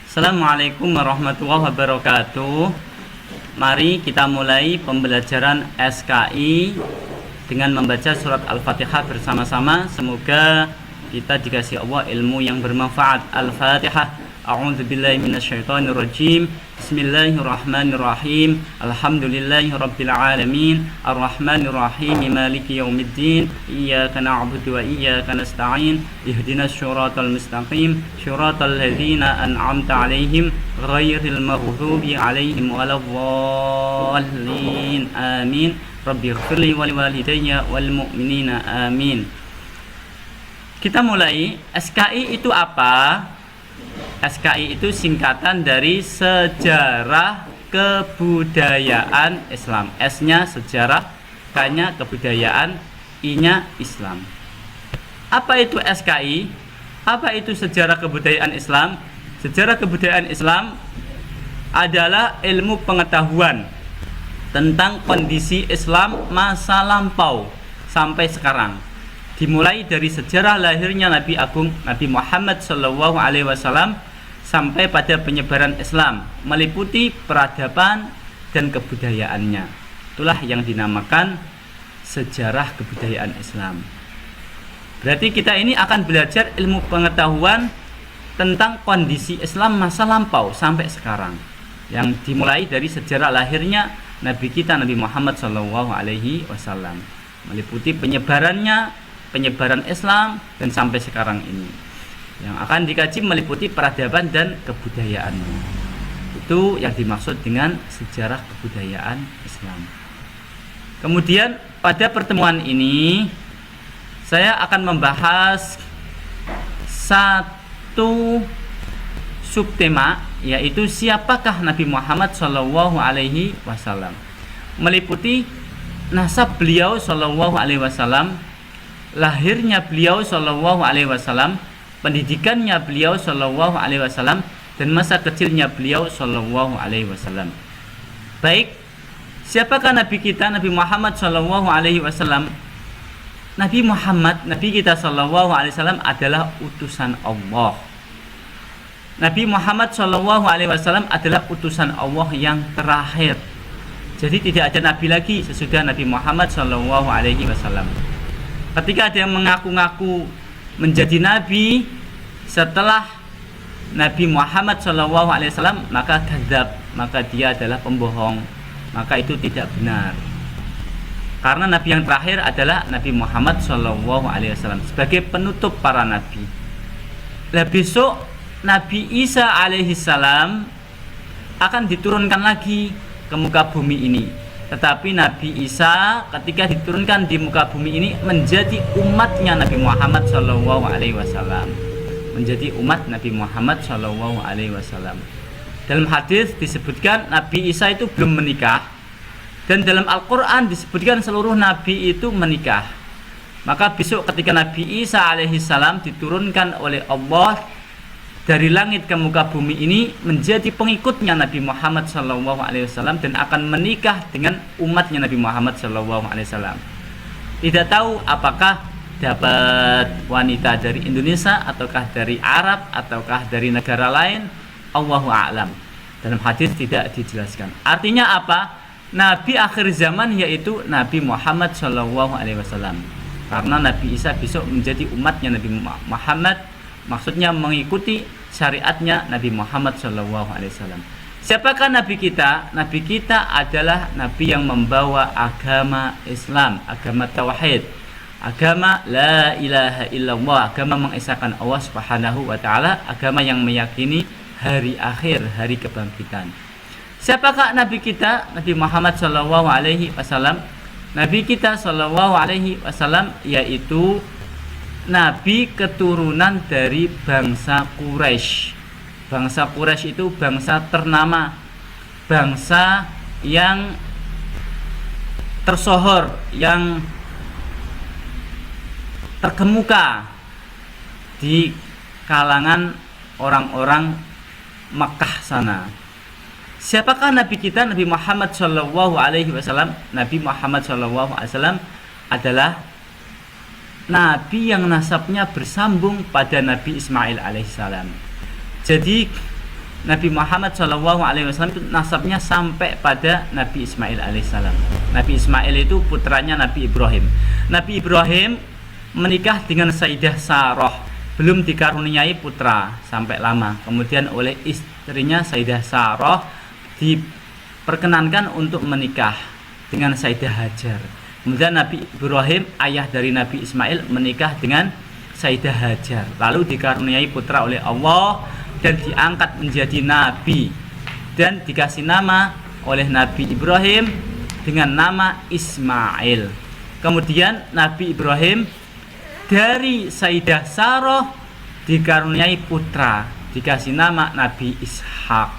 Assalamualaikum warahmatullahi wabarakatuh. Mari kita mulai pembelajaran SKI dengan membaca surat Al-Fatihah bersama-sama. Semoga kita dikasih Allah ilmu yang bermanfaat. Al-Fatihah. A'udzubillahi minasyaitonirrajim. Bismillahirrahmanirrahim. Alhamdulillahi rabbil alamin. Arrahmanirrahim. Maliki yaumiddin. Iyyaka na'budu wa iyyaka nasta'in. Ihdinas syiratal mustaqim. Syiratal ladzina an'amta 'alaihim ghairil maghdubi 'alaihim waladdallin. Amin. Rabbighfirli wa liwalidayya wal mu'minina. Amin. Kita mulai. SKI itu apa? SKI itu singkatan dari Sejarah Kebudayaan Islam. S-nya sejarah, K-nya kebudayaan, I-nya Islam. Apa itu SKI? Apa itu sejarah kebudayaan Islam? Sejarah kebudayaan Islam adalah ilmu pengetahuan tentang kondisi Islam masa lampau sampai sekarang. Dimulai dari sejarah lahirnya Nabi Agung Nabi Muhammad SAW sampai pada penyebaran Islam, meliputi peradaban dan kebudayaannya. Itulah yang dinamakan sejarah kebudayaan Islam. Berarti kita ini akan belajar ilmu pengetahuan tentang kondisi Islam masa lampau sampai sekarang, yang dimulai dari sejarah lahirnya Nabi kita Nabi Muhammad SAW, meliputi penyebaran Islam dan sampai sekarang ini. Yang akan dikaji meliputi peradaban dan kebudayaannya. Itu yang dimaksud dengan sejarah kebudayaan Islam. Kemudian pada pertemuan ini saya akan membahas satu subtema, yaitu siapakah Nabi Muhammad SAW, meliputi nasab beliau SAW, lahirnya beliau SAW, pendidikannya beliau SAW, dan masa kecilnya beliau SAW. Baik, siapakah Nabi kita Nabi Muhammad SAW? Nabi kita SAW adalah utusan Allah. Nabi Muhammad SAW adalah utusan Allah yang terakhir. Jadi tidak ada nabi lagi sesudah Nabi Muhammad SAW. Ketika ada yang mengaku-ngaku menjadi nabi setelah Nabi Muhammad SAW, maka kadzab, maka dia adalah pembohong, maka itu tidak benar. Karena nabi yang terakhir adalah Nabi Muhammad SAW sebagai penutup para nabi. Nah, besok Nabi Isa alaihissalam akan diturunkan lagi ke muka bumi ini. Tetapi Nabi Isa ketika diturunkan di muka bumi ini menjadi umatnya Nabi Muhammad SAW, menjadi umat Nabi Muhammad SAW. Dalam hadis disebutkan Nabi Isa itu belum menikah, dan dalam Al-Quran disebutkan seluruh Nabi itu menikah. Maka besok ketika Nabi Isa alaihissalam diturunkan oleh Allah dari langit ke muka bumi ini menjadi pengikutnya Nabi Muhammad SAW dan akan menikah dengan umatnya Nabi Muhammad SAW. Tidak tahu apakah dapat wanita dari Indonesia ataukah dari Arab ataukah dari negara lain, Allahu a'lam. Dalam hadis tidak dijelaskan. Artinya apa? Nabi akhir zaman yaitu Nabi Muhammad SAW. Karena Nabi Isa besok menjadi umatnya Nabi Muhammad, maksudnya mengikuti syariatnya Nabi Muhammad SAW. Siapakah Nabi kita? Nabi kita adalah Nabi yang membawa agama Islam, agama Tauhid, agama La ilaha illallah, agama mengesahkan Allah Subhanahu wa Ta'ala, agama yang meyakini hari akhir, hari kebangkitan. Siapakah Nabi kita? Nabi Muhammad SAW. Nabi kita SAW yaitu Nabi keturunan dari bangsa Quraisy. Bangsa Quraisy itu bangsa ternama, bangsa yang tersohor, yang terkemuka di kalangan orang-orang Makkah sana. Siapakah Nabi kita? Nabi Muhammad SAW. Nabi Muhammad SAW adalah Nabi yang nasabnya bersambung pada Nabi Ismail alaihissalam. Jadi Nabi Muhammad SAW itu nasabnya sampai pada Nabi Ismail alaihissalam. Nabi Ismail itu putranya Nabi Ibrahim. Nabi Ibrahim menikah dengan Sayyidah Sarah, belum dikaruniai putra sampai lama. Kemudian oleh istrinya Sayyidah Sarah diperkenankan untuk menikah dengan Sayyidah Hajar. Kemudian Nabi Ibrahim, ayah dari Nabi Ismail, menikah dengan Sayyidah Hajar, lalu dikaruniai putra oleh Allah dan diangkat menjadi nabi dan dikasih nama oleh Nabi Ibrahim dengan nama Ismail. Kemudian Nabi Ibrahim dari Sayyidah Sarah dikaruniai putra, dikasih nama Nabi Ishak.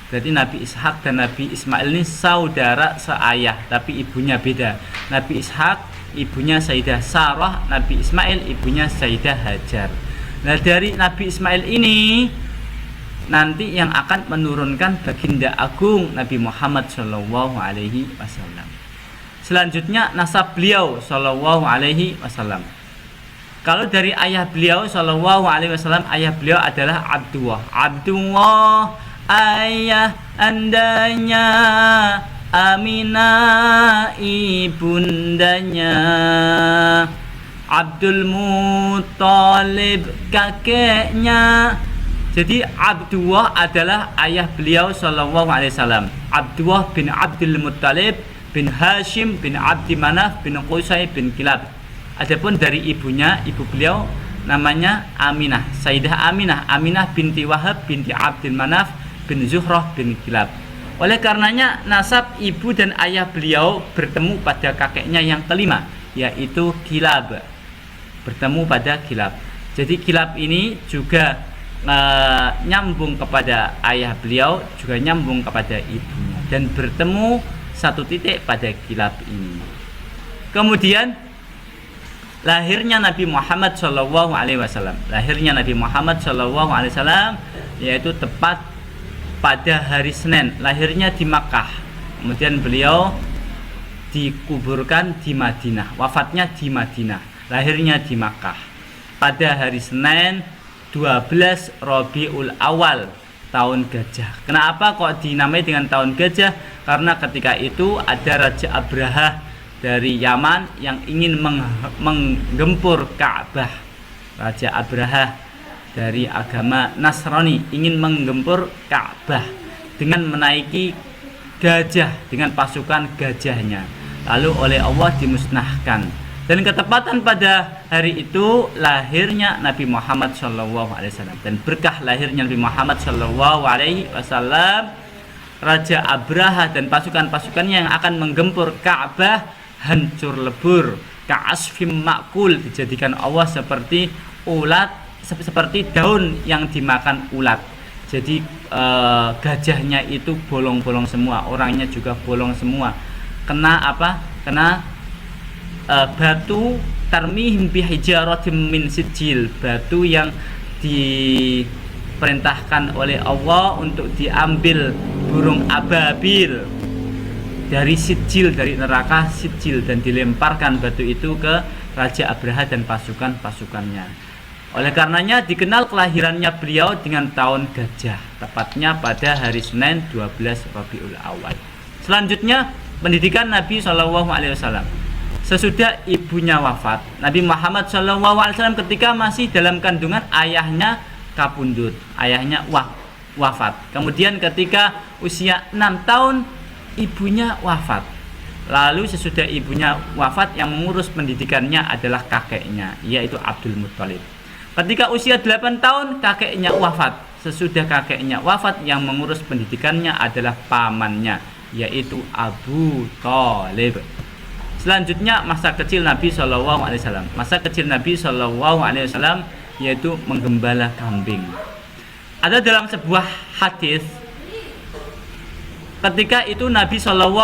Jadi Nabi Ishak dan Nabi Ismail ini saudara seayah, tapi ibunya beda. Nabi Ishak ibunya Sayyidah Sarah, Nabi Ismail ibunya Sayyidah Hajar. Nah, dari Nabi Ismail ini nanti yang akan menurunkan baginda agung Nabi Muhammad Shallallahu Alaihi Wasallam. Selanjutnya nasab beliau Shallallahu Alaihi Wasallam. Kalau dari ayah beliau Shallallahu Alaihi Wasallam, ayah beliau adalah Abdullah. Abdullah, ayah andanya Aminah ibundanya, Abdul Muthalib kakeknya. Jadi Abdullah adalah ayah beliau Shallallahu Alaihi Wasallam. Abdullah bin Abdul Muthalib bin Hashim bin Abdi Manaf bin Qusay bin Kilab. Adapun dari ibunya, ibu beliau namanya Aminah, Sayyidah Aminah, Aminah binti Wahab binti Abdul Manaf bin Zuhrah bin Kilab. Oleh karenanya nasab ibu dan ayah beliau bertemu pada kakeknya yang kelima, yaitu Kilab. Bertemu pada Kilab. Jadi Kilab ini juga nyambung kepada ayah beliau, juga nyambung kepada ibunya, dan bertemu satu titik pada Kilab ini. Kemudian lahirnya Nabi Muhammad Shallallahu Alaihi Wasallam. Lahirnya Nabi Muhammad Shallallahu Alaihi Wasallam yaitu tepat pada hari Senin. Lahirnya di Makkah. Kemudian beliau dikuburkan di Madinah. Wafatnya di Madinah. Lahirnya di Makkah pada hari Senin 12 Rabiul Awal tahun gajah. Kenapa kok dinamai dengan tahun gajah? Karena ketika itu ada Raja Abraha dari Yaman yang ingin menggempur Ka'bah. Raja Abraha dari agama Nasrani ingin menggempur Ka'bah dengan menaiki gajah, dengan pasukan gajahnya. Lalu oleh Allah dimusnahkan. Dan ketepatan pada hari itu lahirnya Nabi Muhammad SAW. Dan berkah lahirnya Nabi Muhammad SAW, Raja Abraha dan pasukan-pasukannya yang akan menggempur Ka'bah hancur lebur, ka'asfim ma'kul, dijadikan Allah seperti ulat, seperti daun yang dimakan ulat. Jadi gajahnya itu bolong-bolong semua, orangnya juga bolong semua. Kena apa? Kena batu tarmihim bihijaratim min sijil, batu yang diperintahkan oleh Allah untuk diambil burung ababil dari sijil, dari neraka sijil, dan dilemparkan batu itu ke Raja Abraha dan pasukan-pasukannya. Oleh karenanya dikenal kelahirannya beliau dengan tahun gajah, tepatnya pada hari Senin 12 Rabiul Awal. Selanjutnya pendidikan Nabi SAW. Sesudah ibunya wafat, Nabi Muhammad SAW ketika masih dalam kandungan ayahnya kapundut, ayahnya wafat. Kemudian ketika usia 6 tahun ibunya wafat. Lalu sesudah ibunya wafat yang mengurus pendidikannya adalah kakeknya, yaitu Abdul Muthalib. Ketika usia 8 tahun kakeknya wafat. Sesudah kakeknya wafat yang mengurus pendidikannya adalah pamannya, yaitu Abu Thalib. Selanjutnya masa kecil Nabi SAW. Masa kecil Nabi SAW yaitu menggembala kambing. Ada dalam sebuah hadis ketika itu Nabi SAW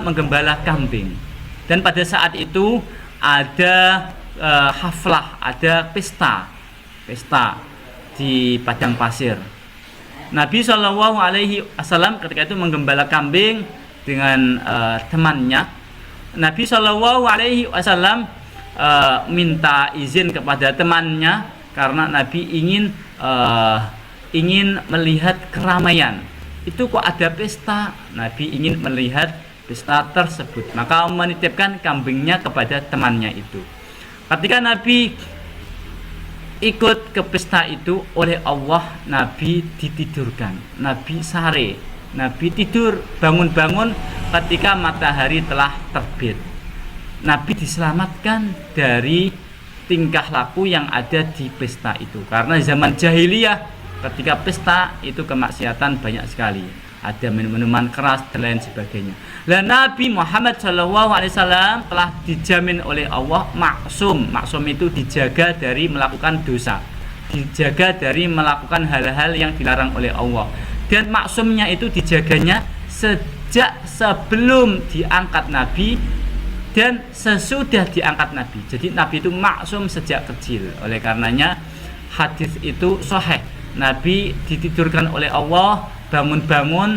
menggembala kambing, dan pada saat itu ada haflah, ada pesta di padang pasir. Nabi SAW ketika itu menggembala kambing dengan temannya. Nabi SAW minta izin kepada temannya karena Nabi ingin ingin melihat keramaian. Itu kok ada pesta, Nabi ingin melihat pesta tersebut, maka menitipkan kambingnya kepada temannya itu. Ketika Nabi ikut ke pesta itu, oleh Allah Nabi ditidurkan, Nabi sare, Nabi tidur, bangun-bangun ketika matahari telah terbit. Nabi diselamatkan dari tingkah laku yang ada di pesta itu, karena zaman jahiliyah ketika pesta itu kemaksiatan banyak sekali, ada minuman keras dan lain sebagainya. Dan Nabi Muhammad SAW telah dijamin oleh Allah maksum. Maksum itu dijaga dari melakukan dosa, dijaga dari melakukan hal-hal yang dilarang oleh Allah. Dan maksumnya itu dijaganya sejak sebelum diangkat Nabi dan sesudah diangkat Nabi. Jadi Nabi itu maksum sejak kecil. Oleh karenanya hadis itu sahih. Nabi ditidurkan oleh Allah, bangun-bangun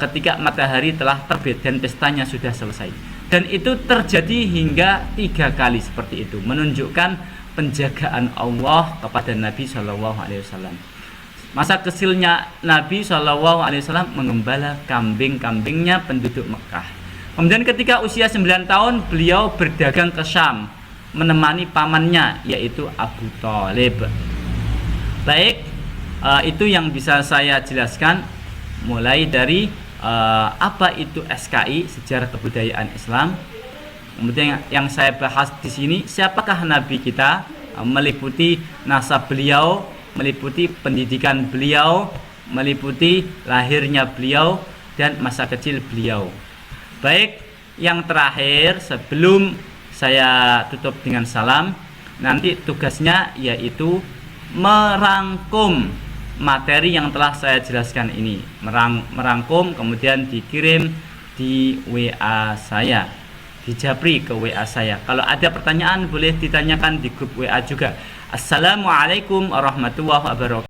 ketika matahari telah terbit dan pestanya sudah selesai. Dan itu terjadi hingga 3 kali seperti itu, menunjukkan penjagaan Allah kepada Nabi SAW. Masa kecilnya Nabi SAW mengembala kambing-kambingnya penduduk Mekah. Kemudian ketika usia 9 tahun beliau berdagang ke Syam, menemani pamannya yaitu Abu Thalib. Baik, itu yang bisa saya jelaskan mulai dari apa itu SKI, sejarah kebudayaan Islam. Kemudian yang saya bahas di sini, siapakah Nabi kita, meliputi nasab beliau, meliputi pendidikan beliau, meliputi lahirnya beliau dan masa kecil beliau. Baik, yang terakhir sebelum saya tutup dengan salam, nanti tugasnya yaitu merangkum materi yang telah saya jelaskan ini, merangkum kemudian dikirim di WA saya, dijapri ke WA saya. Kalau ada pertanyaan boleh ditanyakan di grup WA juga. Assalamualaikum warahmatullahi wabarakatuh.